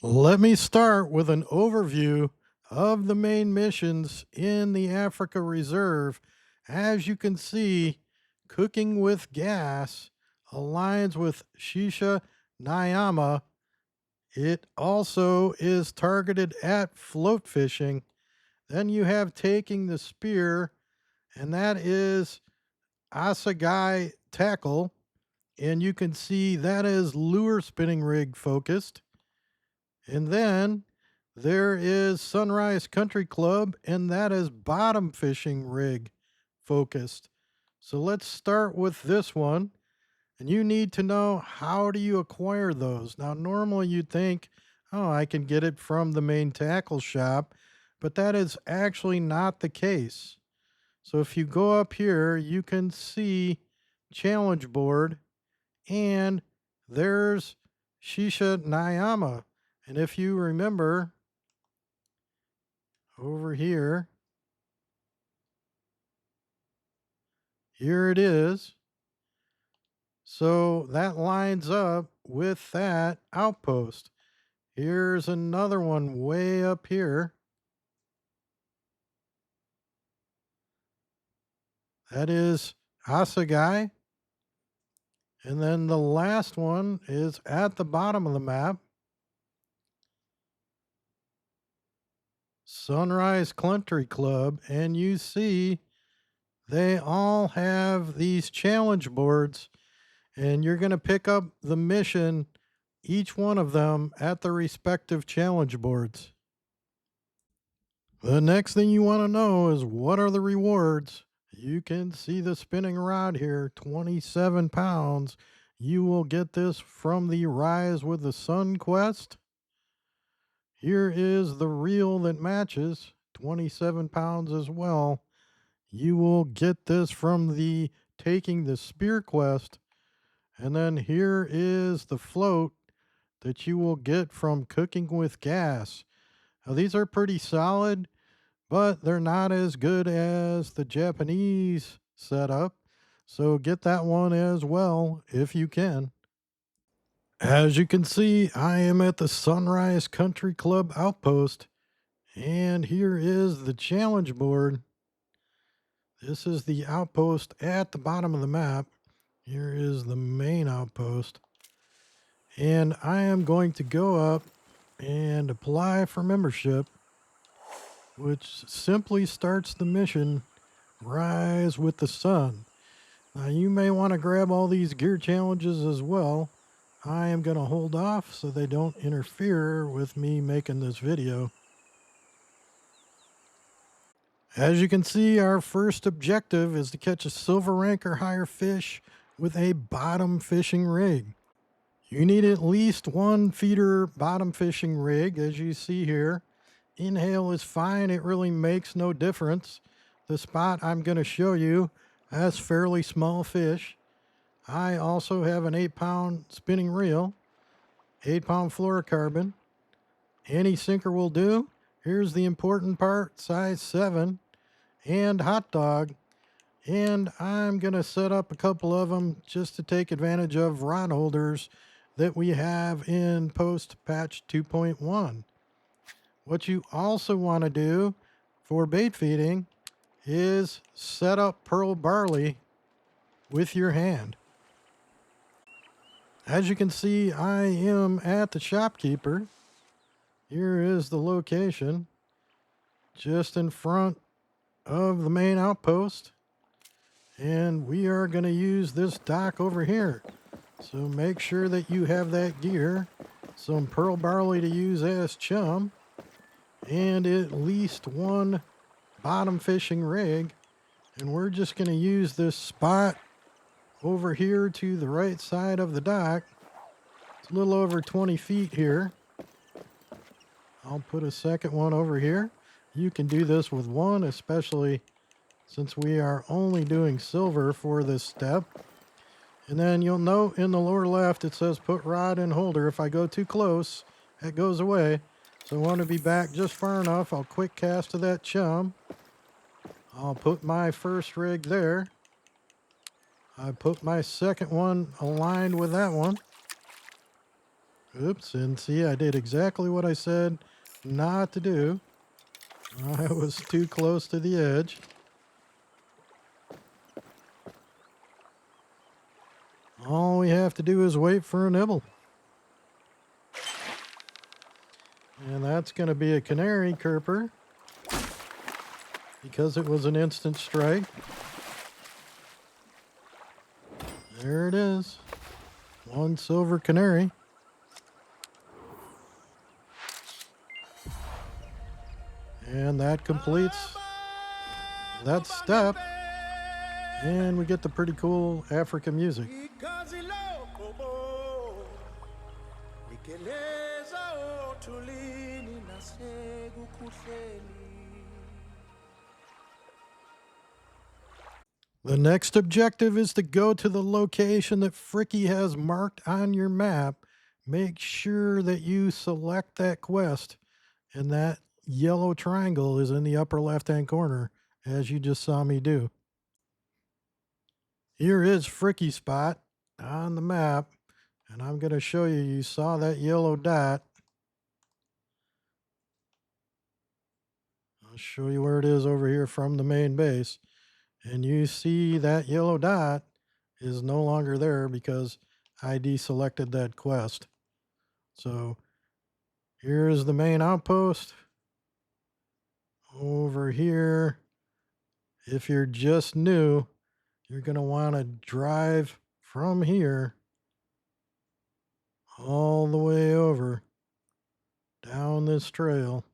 Let me start with an overview of the main missions in the Africa Reserve. As you can see, cooking with gas aligns with Shisha Nyama. It also is targeted at float fishing. Then you have taking the spear, and that is Asagai tackle. And you can see that is lure spinning rig focused. And then there is Sunrise Country Club, and that is bottom fishing rig focused. So let's start with this one. And you need to know, how do you acquire those? Now, normally you'd think, oh, I can get it from the main tackle shop, but that is actually not the case. So if you go up here, you can see challenge board, and there's Shisha Nyama. And if you remember over here, here it is. So that lines up with that outpost. Here's another one way up here. That is Asagai. And then the last one is at the bottom of the map. Sunrise Country Club. And you see they all have these challenge boards. And you're going to pick up the mission, each one of them, at the respective challenge boards. The next thing you want to know is, what are the rewards? You can see the spinning rod here, 27 pounds. You will get this from the Rise with the Sun quest. Here is the reel that matches, 27 pounds as well. You will get this from the Taking the Spear quest. And then here is the float that you will get from Cooking with Gas. Now, these are pretty solid, but they're not as good as the Japanese setup. So get that one as well if you can. As you can see, I am at the Sunrise Country Club outpost, and here is the challenge board. This is the outpost at the bottom of the map. Here is the main outpost. And I am going to go up and apply for membership, which simply starts the mission, Rise with the Sun. Now, you may want to grab all these gear challenges as well. I am going to hold off so they don't interfere with me making this video. As you can see, our first objective is to catch a silver rank or higher fish with a bottom fishing rig. You need at least one feeder bottom fishing rig, as you see here. Inhale is fine. It really makes no difference. The spot I'm going to show you has fairly small fish. I also have an 8-pound spinning reel, 8-pound fluorocarbon. Any sinker will do. Here's the important part, size 7 and hot dog. And I'm going to set up a couple of them just to take advantage of rod holders that we have in post patch 2.1. What you also want to do for bait feeding is set up pearl barley with your hand. As you can see, I am at the shopkeeper. Here is the location, just in front of the main outpost. And we are going to use this dock over here. So make sure that you have that gear, some pearl barley to use as chum, and at least one bottom fishing rig. And we're just going to use this spot over here to the right side of the dock. It's a little over 20 feet here. I'll put a second one over here. You can do this with one, especially since we are only doing silver for this step. And then you'll note in the lower left it says put rod in holder. If I go too close, it goes away. So I want to be back just far enough. I'll quick cast to that chum. I'll put my first rig there. I put my second one aligned with that one. Oops, and see, I did exactly what I said not to do. I was too close to the edge. All we have to do is wait for a nibble. And that's going to be a canary kerper because it was an instant strike. There it is. One silver canary. And that completes that step. And we get the pretty cool African music. The next objective is to go to the location that Frikkie has marked on your map. Make sure that you select that quest, and that yellow triangle is in the upper left-hand corner, as you just saw me do. Here is Frikkie spot on the map, and I'm going to show you. You saw that yellow dot. I'll show you where it is over here from the main base. And you see that yellow dot is no longer there because I deselected that quest. So here's the main outpost. Over here, if you're just new, you're going to want to drive from here all the way over down this trail.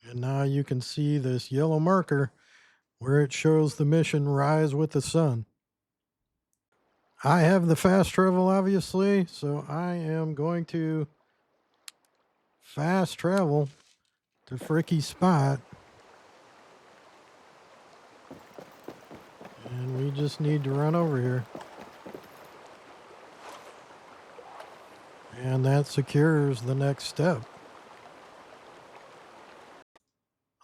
And now you can see this yellow marker where it shows the mission Rise with the Sun. I have the fast travel, obviously, so I am going to fast travel to Frikkie's spot. And we just need to run over here. And that secures the next step.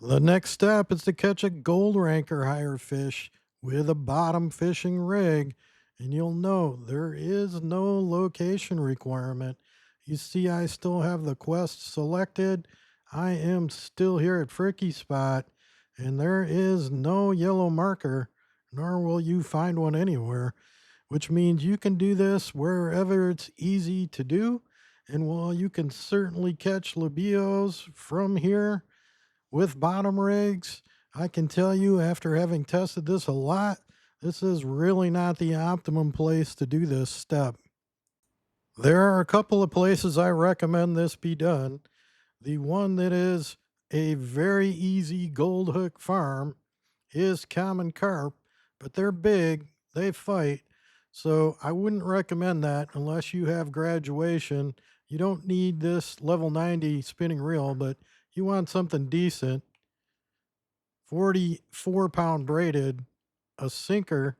The next step is to catch a gold rank or higher fish with a bottom fishing rig. And you'll note there is no location requirement. You see, I still have the quest selected. I am still here at Frikkie spot, and there is no yellow marker, nor will you find one anywhere, which means you can do this wherever it's easy to do. And while you can certainly catch labios from here with bottom rigs, I can tell you after having tested this a lot, this is really not the optimum place to do this step. There are a couple of places I recommend this be done. The one that is a very easy gold hook farm is common carp, but they're big, they fight, so I wouldn't recommend that unless you have graduation. You don't need this level 90 spinning reel, but you want something decent. 44-pound braided, a sinker,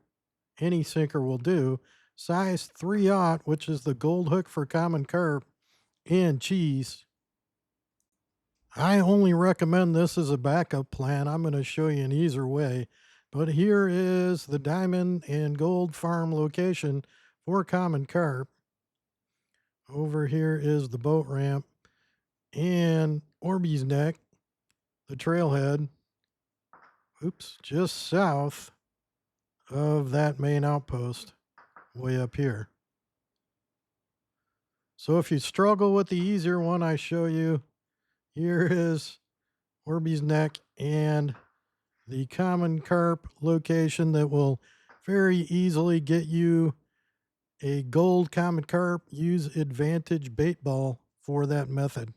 any sinker will do. Size 3/0, which is the gold hook for common carp, and cheese. I only recommend this as a backup plan. I'm going to show you an easier way. But here is the diamond and gold farm location for common carp. Over here is the boat ramp and Orby's Neck, the trailhead. Oops, just south of that main outpost, way up here. So if you struggle with the easier one I show you, here is Orby's Neck and the common carp location that will very easily get you a gold common carp. Use Advantage bait ball for that method.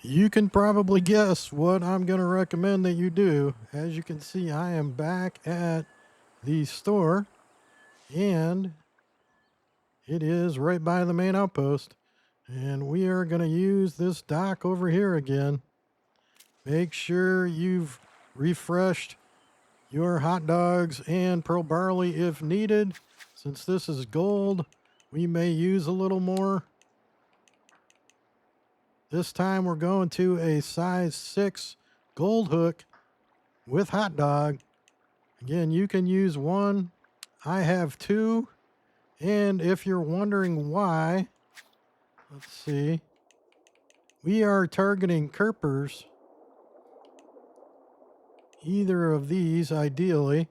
You can probably guess what I'm going to recommend that you do. As you can see, I am back at the store, and it is right by the main outpost. And we are going to use this dock over here again. Make sure you've refreshed your hot dogs and pearl barley if needed. Since this is gold, we may use a little more. This time we're going to a size 6 gold hook with hot dog. Again, you can use one. I have two. And if you're wondering why Let's see. We are targeting Kerpers. Either of these, ideally.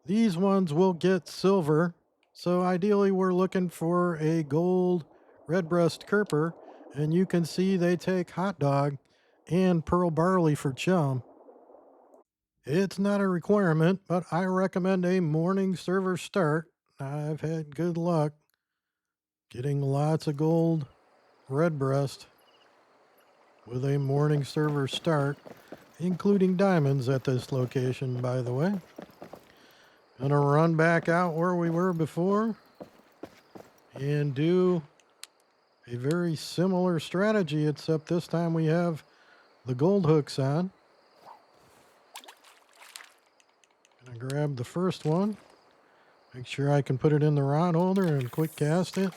These ones will get silver. So ideally, we're looking for a gold redbreast Kerper. And you can see they take hot dog and pearl barley for chum. It's not a requirement, but I recommend a morning server start. I've had good luck getting lots of gold redbreast with a morning server start, including diamonds at this location, by the way. Gonna run back out where we were before and do a very similar strategy, except this time we have the gold hooks on. Gonna grab the first one. Make sure I can put it in the rod holder and quick cast it.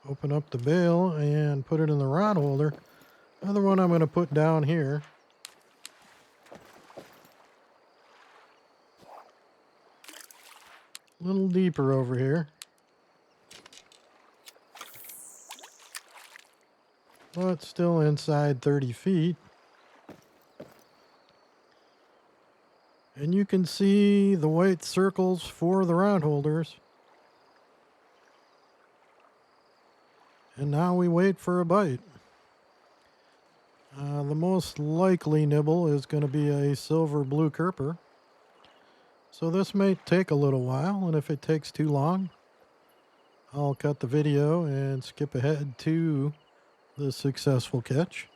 Open up the bail and put it in the rod holder. Another one I'm going to put down here. A little deeper over here. But still inside 30 feet. And you can see the white circles for the rod holders. And now we wait for a bite. The most likely nibble is going to be a silver blue Kerper. So this may take a little while, and if it takes too long, I'll cut the video and skip ahead to the successful catch.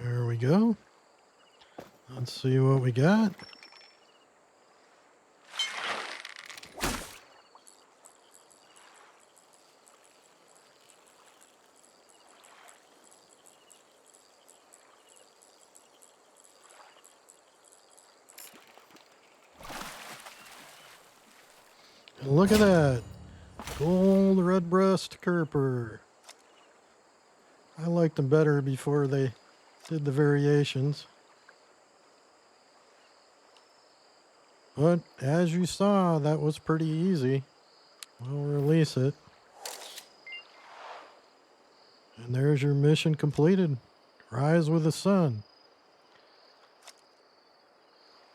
There we go. Let's see what we got. And look at that. Gold redbreast Kerper. I liked them better before they did the variations. But as you saw, that was pretty easy. We'll release it. And there's your mission completed. Rise with the sun.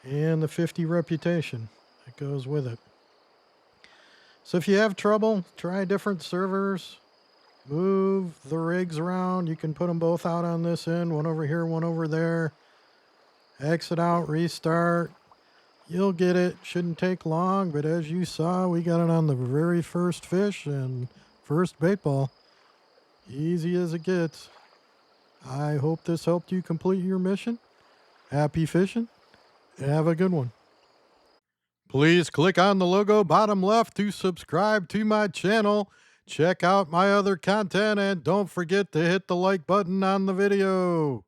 And the 50 reputation that goes with it. So if you have trouble, try different servers. Move the rigs around. You can put them both out on this end. One over here, one over there. Exit out, restart. You'll get it. Shouldn't take long, but as you saw, we got it on the very first fish and first bait ball. Easy as it gets. I hope this helped you complete your mission. Happy fishing. Have a good one. Please click on the logo bottom left to subscribe to my channel. Check out my other content and don't forget to hit the like button on the video.